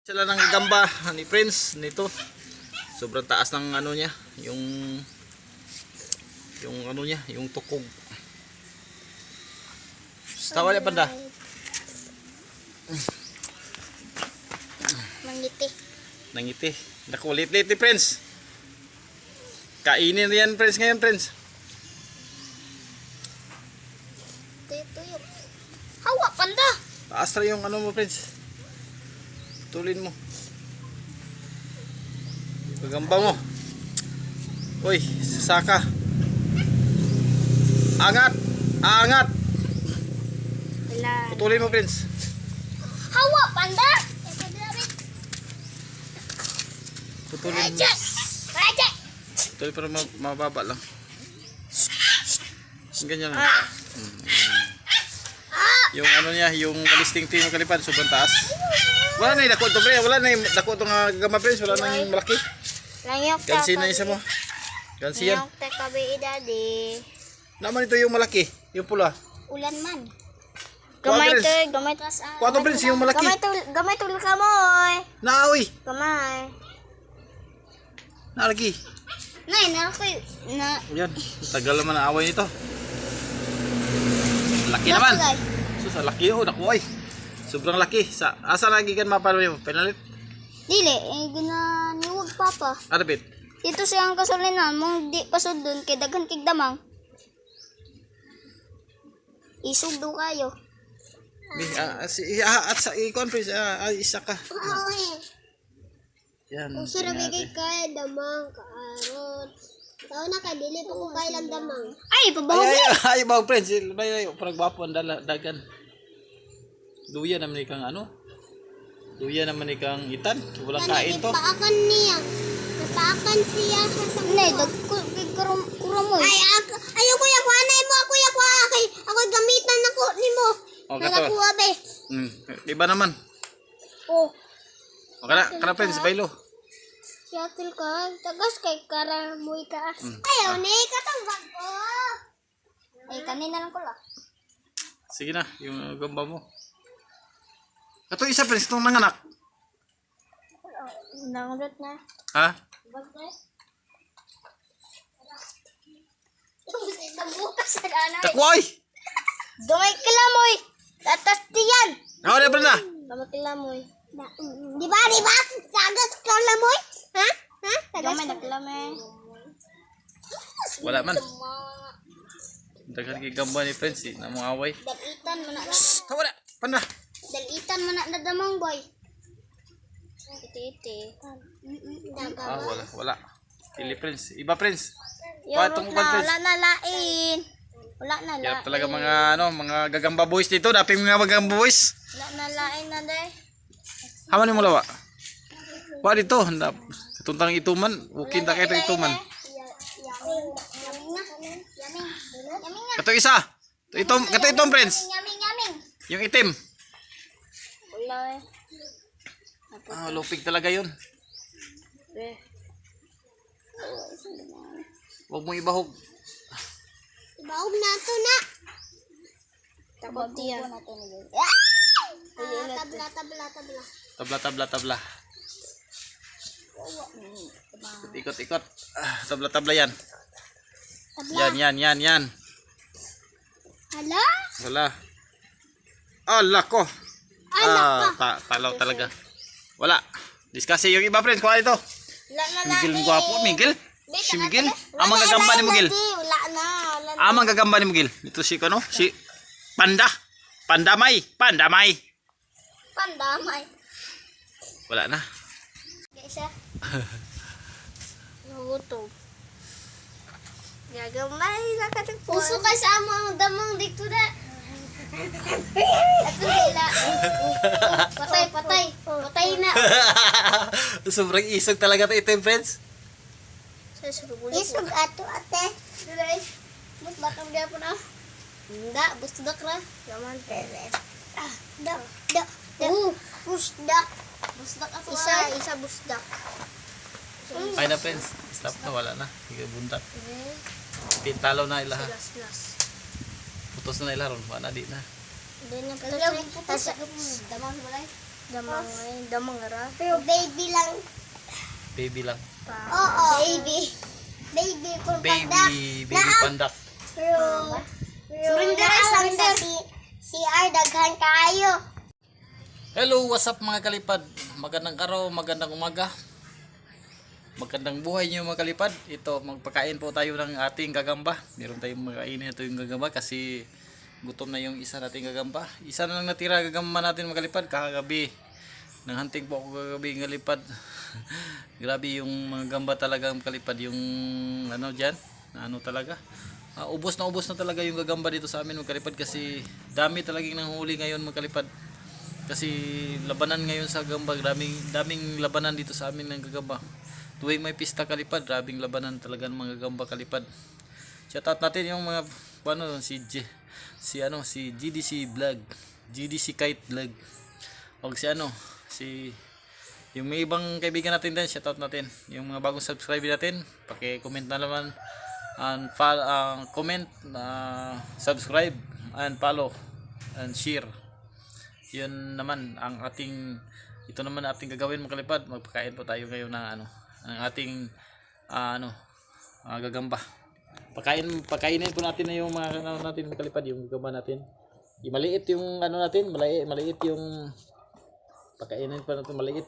Sila ng gamba ni Prince nito. Sobrang taas ng ano niya, yung ano niya, yung tukog. Tawa niya panda. Mangiti. Nangiti. Naku, lit-lit ni Prince. Kainin yan Prince ngayon, Prince. Tuyok. Hawa, panda. Taas na yung ano mo, Prince. Tulin mo. Pagamba mo. Uy, sasaka. Angat. Angat. Wala. Putulin mo, Prince. Hawa, panda. Putulin mo. Raja. Raja. Putulin para mababa lang. Ganyan lang. Yung ano niya, yung listing team ng kalipad, sobrang taas. Wala na yung dako ito, pre. Wala na yung dako ito nga gama, Prince. Wala na yung malaki. Langyok Gansi na isa mo. Gansi yan. Langyok ta kabi daddy. Naman ito yung malaki, yung pula. Ulan man. Kuha, Gamay Prince. to, gamay to. Kuha to, Prince, yung malaki. Gamay to ka mo. Naawi. Gamay. Nalagi. Nay, narako na. Yan, tagal naman ang away nito. Laki naman. Sus, laki oh, naku ay. Sobrang laki. Asa lagi kan mapalo mo? Penalit? Dili, ginaniwag papa. Ano bit? Dito siyang kasulinan mong di pasod dun kay daghan kig damang. Isugdo kayo. At sa i-conference, isa ka. Yan. Usara tingnan bigay natin. kay damang kaarot. Tao na kay dili pa ko kailang damang. Ay, pabaho. Ay, bawang friends. Layo, parang gwapo ang dagan. Luya naman ikang ano? Luya naman ikang itan. Walang kain to. Paakan niya. Paakan siya sa Nay, kuram mo. Ay, ayo kuya ko anay mo, kuya ko kay ako gamitan nako nimo. O, kato. Nalakuha be. Iba naman. Oh, O, kana friends, bailo. yatil ka. Tagas kay karamoy ka. Ayaw ni katambag ko. Ay, kanina lang ko lang. Sige na, yung gamba mo. Kato isa friends, itong nanganak. Nangulit na. Ha? Bagay. Nabukas sa anay. Takway! Dumay kilamoy. Tatas diyan. Ako na pala na. Dumay kilamoy. Di ba? Tagas kilamoy? Ha? Ha? Tagas kilamoy. Wala man. Dagan kay gamba ni friends, na mong away. Dalitan mo na. Tawa na, panda. Dalitan mo na nadamang boy. Iti. Wala. Pili friends. Iba friends. Yorot Patong na. friends. Wala na lain. Wala na Kaya lain. talaga mga gagamba boys dito. Dapim mga gagamba boys. Wala na lain na day. Haman ni mo lawa. Wa dito. Katuntang ituman. Ukin ta kayo ituman. Yaming. Kato isa. Kato itom friends. Yaming. Yung itim. Wala Lupig talaga yun. eh. Huwag mo ibahog. Ibahog na ito na. Takot diya. Tabla. Ikot. Tabla yan. Yan. Hala? Wala. Ala ko. Talaw talaga. Wala. Discuss yung iba friends. Kuha ito. Miguel ng gwapo. Miguel? Si Miguel? Amang gagamba ni Miguel. Wala na. Amang gagamba ni Miguel. Ito si ano? Si Panda. Pandamay. Pandamay. Wala na. Isa. Nagutom. Gagamay na katagpuan. Puso ka sa amang damang dito na. At nila. Patay na. Sobrang isog talaga ito itim friends. Isog ato ate. Dulay. Bus batang dia po na. Hindi, busdak na. Yaman tele. Busdak. Busdak ako. Isa busdak. Ay na friends. Stop na. Wala na. Hindi buntat. Pintalaw na ilaha. Putos na ilaha ron. Wala na di na. Hindi na putos. Damang balay. Damang ra. Pero baby lang. Baby lang. Oo. Baby. Baby for pandak. Baby pandak. Pero surrender si daghan kayo. Hello, what's up mga kalipad? Magandang araw, magandang umaga. Magandang buhay niyo mga kalipad. Ito, magpakain po tayo ng ating gagamba. Meron tayong makainin ito yung gagamba kasi gutom na yung isa nating gagamba. Isa na lang natira gagamba natin mga kalipad. Kagabi, nang hunting po ako kagabi ng kalipad. Grabe yung mga gamba talaga mga kalipad. Yung ano dyan, ano talaga. Ubos na talaga yung gagamba dito sa amin mga kalipad kasi dami talagang nanghuli ngayon mga kalipad. Kasi labanan ngayon sa gamba, daming labanan dito sa amin ng gagamba. Tuwing may pista kalipad, daming labanan talaga ng mga gagamba kalipad. Shoutout natin yung mga si GDC Vlog, GDC Kite Vlog. O yung may ibang kaibigan natin din, shoutout natin. Yung mga bagong subscriber natin, paki-comment na naman and comment, subscribe and follow and share. Yun naman ang ito naman ating gagawin mga kalipad. Magpakain po tayo ngayon ng ang ating gagamba. Pakainin po natin na yung mga natin mga kalipad, yung gagamba natin. Maliit yung natin, maliit yung pakainin pa natin, maliit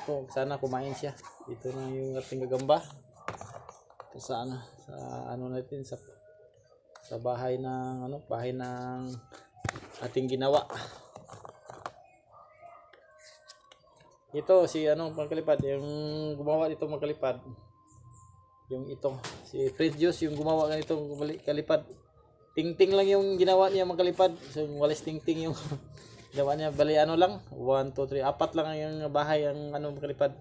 po, sana kumain siya. Ito na yung ating gagamba. Sa natin sa bahay ng ating ginawa. Ito mga kalipad, yung gumawa nito mga kalipad. Yung si Fred Juice yung gumawa ganito kalipad. Ting-ting lang yung ginawa niya mga kalipad. So walis ting-ting yung ginawa niya. Bali lang, 1, 2, 3, 4 lang yung bahay ang mga kalipad.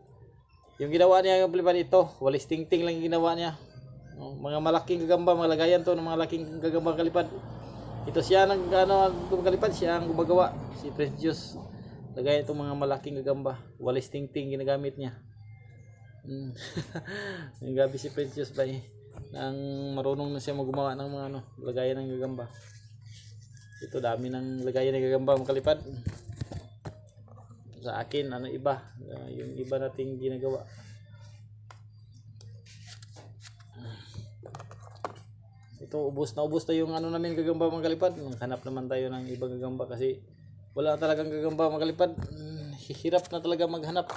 Yung ginawa niya yung kalipad ito, walis ting-ting lang yung ginawa niya. Mga malaking gagamba, mga lagayan to ng mga malaking gagamba kalipad. Ito siya kalipad, siya ang gumagawa, si Prince Juice. Lagay itong mga malaking gagamba, walis ting-ting ginagamit niya. Yung gabi si Prince Juice ba nang marunong na siya gumawa ng mga lagayan ng gagamba. Ito dami ng lagayan ng gagamba mga kalipad. Sa akin iba, yung iba nating ginagawa. Ito ubos na yung namin gagamba mga kalipad. Hanap naman tayo ng ibang gagamba kasi wala talagang gagamba mga kalipad. Hirap na talaga maghanap.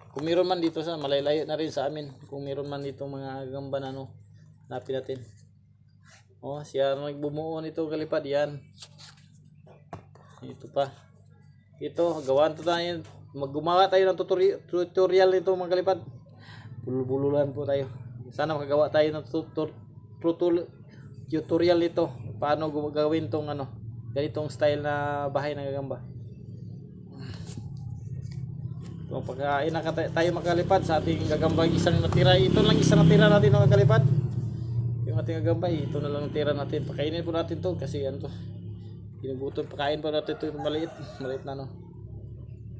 Kung meron man dito sa malalayo na rin sa amin. Kung meron man dito mga gagamba na hanapin natin. Siya nagbumuo nito kalipad. Yan. Ito pa. Ito gawaan to tayo. Maggumawa tayo ng tutorial nito mga kalipad. Bulbululan po tayo. Sana makagawa tayo ng tutorial nito paano gawin tong ganitong style na bahay ng gagamba. Kung pagkain na tayo makalipad sa ating gagamba, isang natira, ito lang isang natira natin mga kalipad. Yung ating gagamba, ito na lang natira natin. Pakainin po natin to kasi ginugutom. Pakain po natin to maliit na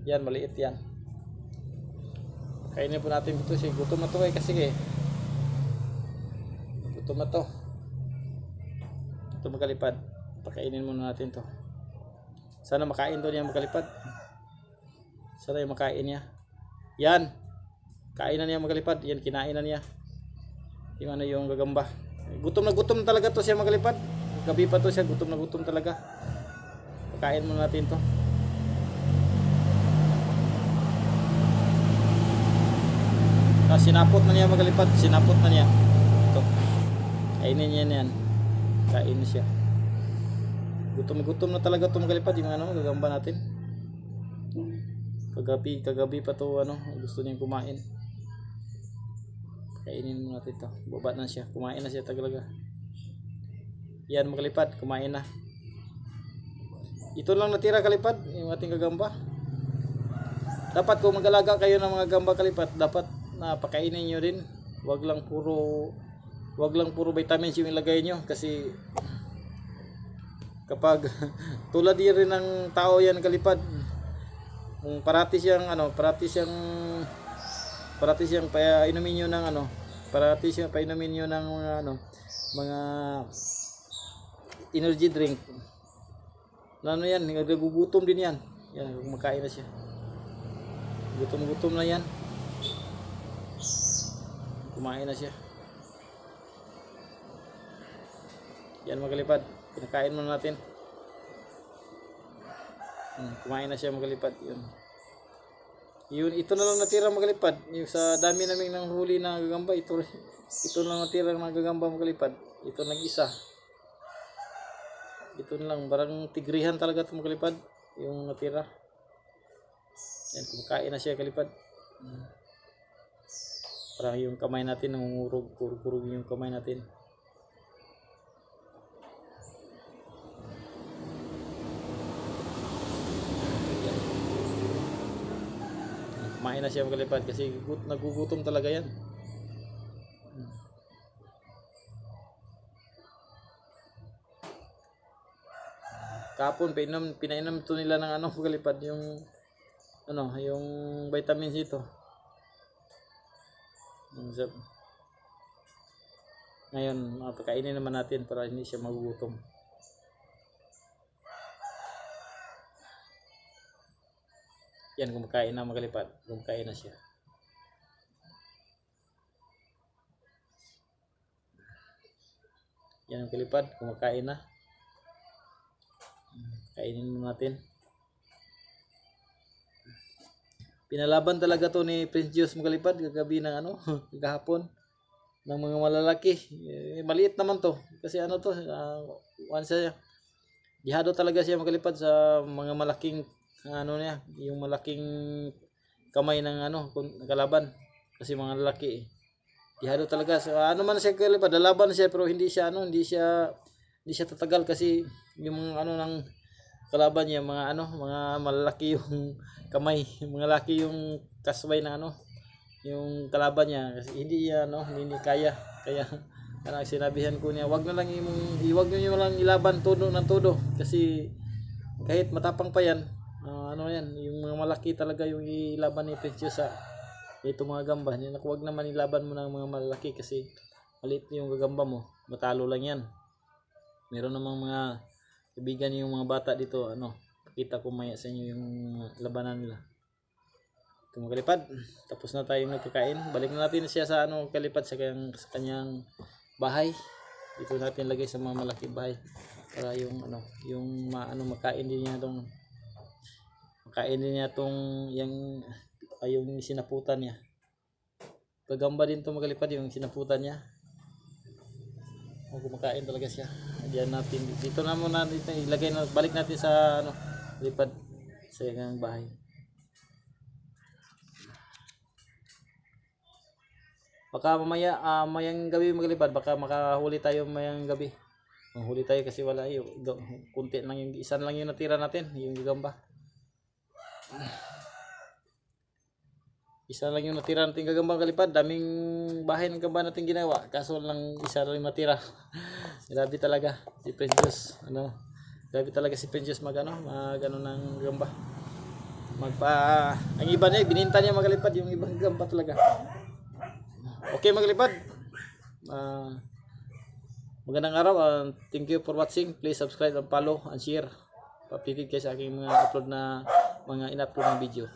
yan, maliit yan. Pakainin po natin dito kasi gutom na to kasi gutom na to. Ito makalipad, pakainin muna natin to. Sana makain to niya makalipad. Sana yung makain niya. Yan, kain na niya makalipad. Yan, kinain na niya yung gagamba. Gutom na talaga to siya makalipad. Gabi pa to siya, gutom na gutom talaga. Pakain muna natin to. Sinapot na niya makalipad, sinapot na niya ito. Kainin niya yan. Kain siya. Gutom na talaga ito magalipad yung gagamba natin. Kagabi pa to gusto niya kumain. Kainin mo natin to. Baba na siya. Kumain na siya talaga. Yan magalipad, kumain na. Ito lang natira kalipad yung ating gagamba. Dapat kung mag-alaga kayo ng mga gamba kalipad, dapat pakainin niyo din. Wag lang puro vitamins yung ilagay nyo kasi kapag tulad din rin ng tao yan kalipad, kung parati siyang painumin nyo ng mga energy drink yan, nagugutom din yan. Yan, kumakain na siya. Gutom na yan. Kumain na siya. Yan mga kalipad, pinakain muna natin. Kumain na siya mga kalipad. Yun, ito na lang natira mga kalipad. Yung sa dami naming nang huli na gagamba, ito lang natira ng gagamba mga kalipad. Ito nag-isa. Ito na lang, barang tigrihan talaga ito mga kalipad. Yung natira. Yan, kumakain na siya kalipad. Parang yung kamay natin nangungurog, kurug yung kamay natin. Kumain na siya mga kalipad kasi nagugutom talaga yan. Kapon pinainom to nila ng mga kalipad yung yung vitamins ito. Ngayon, pagkainin naman natin para hindi siya magugutom. Yan, kumakain na mga kalipad. Kumakain na siya. Yan ang kalipad, kumakain na. Kainin mo natin. Pinalaban talaga to ni Prince Diyos mga kalipad kagabi ng kagahapon ng mga malalaki. Maliit naman to kasi to once dihado talaga siya mga kalipad sa mga malaking niya, yung malaking kamay ng kalaban kasi mga lalaki dihado talaga. So man siya kalipad, lalaban siya pero hindi siya tatagal kasi yung mga ng kalaban niya mga malalaki yung kamay, mga laki yung kasbay na yung kalaban niya kasi hindi kaya sinabihan ko niya wag niyo lang ilaban todo ng todo kasi kahit matapang pa yan yung mga malaki talaga yung ilaban ni Prince sa ito mga gamba niya, wag naman ilaban mo ng mga malaki kasi maliit yung gagamba mo, matalo lang yan. Meron namang mga kaibigan yung mga bata dito, pakita ko maya sa inyo yung labanan nila. Ito mga kalipad, tapos na tayong nagkakain. Balik na natin siya sa kalipad sa kanyang bahay. Dito natin lagay sa mga malaking bahay para yung makain din niya yung sinaputan niya. Gagamba din to mga kalipad yung sinaputan niya. Kumakain talaga siya. Diyan natin dito na muna dito ilagay na, balik natin sa lipad sa kanyang bahay. Baka mamaya mayang gabi maglipad, baka makahuli tayo mayang gabi. Manghuli tayo kasi wala kunti lang yung isa lang yung natira natin, yung gagamba. Isa lang yung natira natin gagamba kalipad. Daming bahay ng gamba natin ginawa. Kaso lang isa lang natira. Grabe talaga si Prince Diyos. Grabe talaga si Prince Diyos mag ng gamba. Ang iba niya bininta niya magalipad yung ibang gamba talaga. Okay magalipad. Magandang araw. Thank you for watching. Please subscribe and follow and share. Pa-update kayo sa aking mga upload na mga in-upload na video.